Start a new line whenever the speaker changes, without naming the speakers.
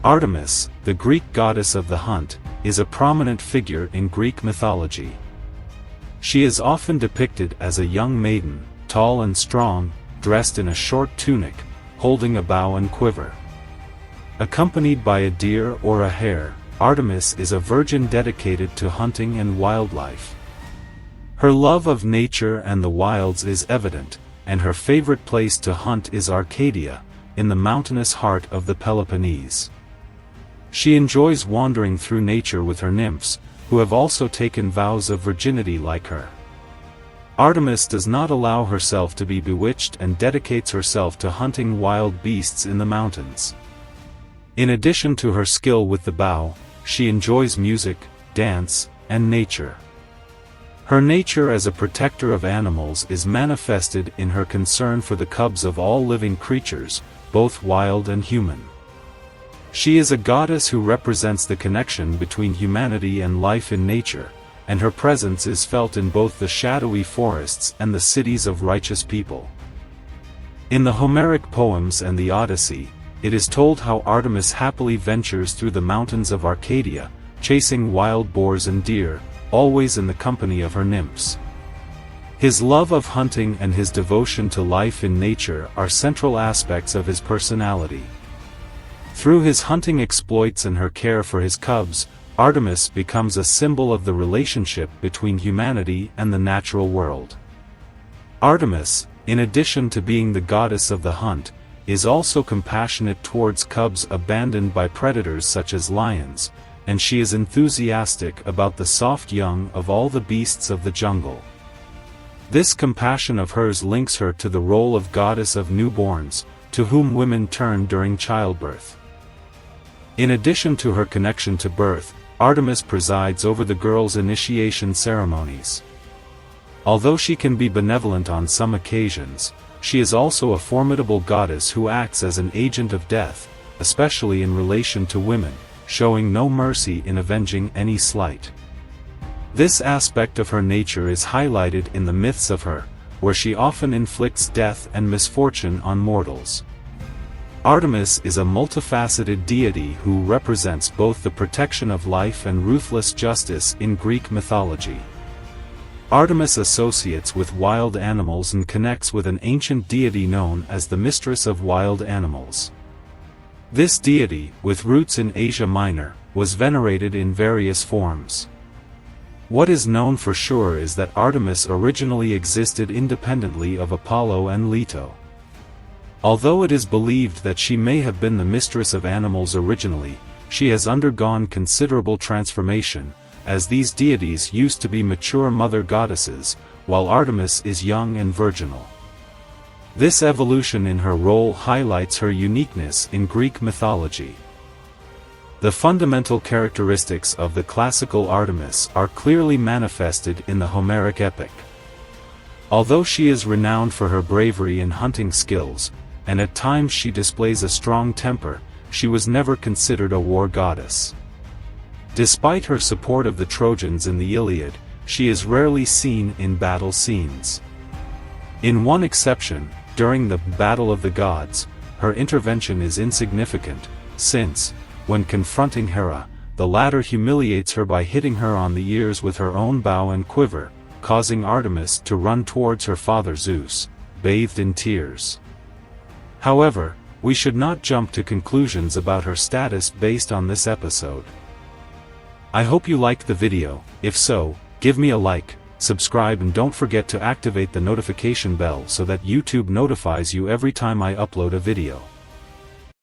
Artemis, the Greek goddess of the hunt, is a prominent figure in Greek mythology. She is often depicted as a young maiden, tall and strong, dressed in a short tunic, holding a bow and quiver. Accompanied by a deer or a hare, Artemis is a virgin dedicated to hunting and wildlife. Her love of nature and the wilds is evident, and her favorite place to hunt is Arcadia, in the mountainous heart of the Peloponnese. She enjoys wandering through nature with her nymphs, who have also taken vows of virginity like her. Artemis does not allow herself to be bewitched and dedicates herself to hunting wild beasts in the mountains. In addition to her skill with the bow, she enjoys music, dance, and nature. Her nature as a protector of animals is manifested in her concern for the cubs of all living creatures, both wild and human. She is a goddess who represents the connection between humanity and life in nature, and her presence is felt in both the shadowy forests and the cities of righteous people. In the Homeric poems and the Odyssey, it is told how Artemis happily ventures through the mountains of Arcadia, chasing wild boars and deer, always in the company of her nymphs. His love of hunting and his devotion to life in nature are central aspects of his personality. Through his hunting exploits and her care for his cubs, Artemis becomes a symbol of the relationship between humanity and the natural world. Artemis, in addition to being the goddess of the hunt, is also compassionate towards cubs abandoned by predators such as lions, and she is enthusiastic about the soft young of all the beasts of the jungle. This compassion of hers links her to the role of goddess of newborns, to whom women turn during childbirth. In addition to her connection to birth, Artemis presides over the girls' initiation ceremonies. Although she can be benevolent on some occasions, she is also a formidable goddess who acts as an agent of death, especially in relation to women, showing no mercy in avenging any slight. This aspect of her nature is highlighted in the myths of her, where she often inflicts death and misfortune on mortals. Artemis is a multifaceted deity who represents both the protection of life and ruthless justice in Greek mythology. Artemis associates with wild animals and connects with an ancient deity known as the mistress of wild animals. This deity, with roots in Asia Minor, was venerated in various forms. What is known for sure is that Artemis originally existed independently of Apollo and Leto. Although it is believed that she may have been the mistress of animals originally, she has undergone considerable transformation, as these deities used to be mature mother goddesses, while Artemis is young and virginal. This evolution in her role highlights her uniqueness in Greek mythology. The fundamental characteristics of the classical Artemis are clearly manifested in the Homeric epic. Although she is renowned for her bravery and hunting skills, and at times she displays a strong temper, she was never considered a war goddess. Despite her support of the Trojans in the Iliad, she is rarely seen in battle scenes. In one exception, during the Battle of the Gods, her intervention is insignificant, since, when confronting Hera, the latter humiliates her by hitting her on the ears with her own bow and quiver, causing Artemis to run towards her father Zeus, bathed in tears. However, we should not jump to conclusions about her status based on this episode. I hope you liked the video. If so, give me a like, subscribe, and don't forget to activate the notification bell so that YouTube notifies you every time I upload a video.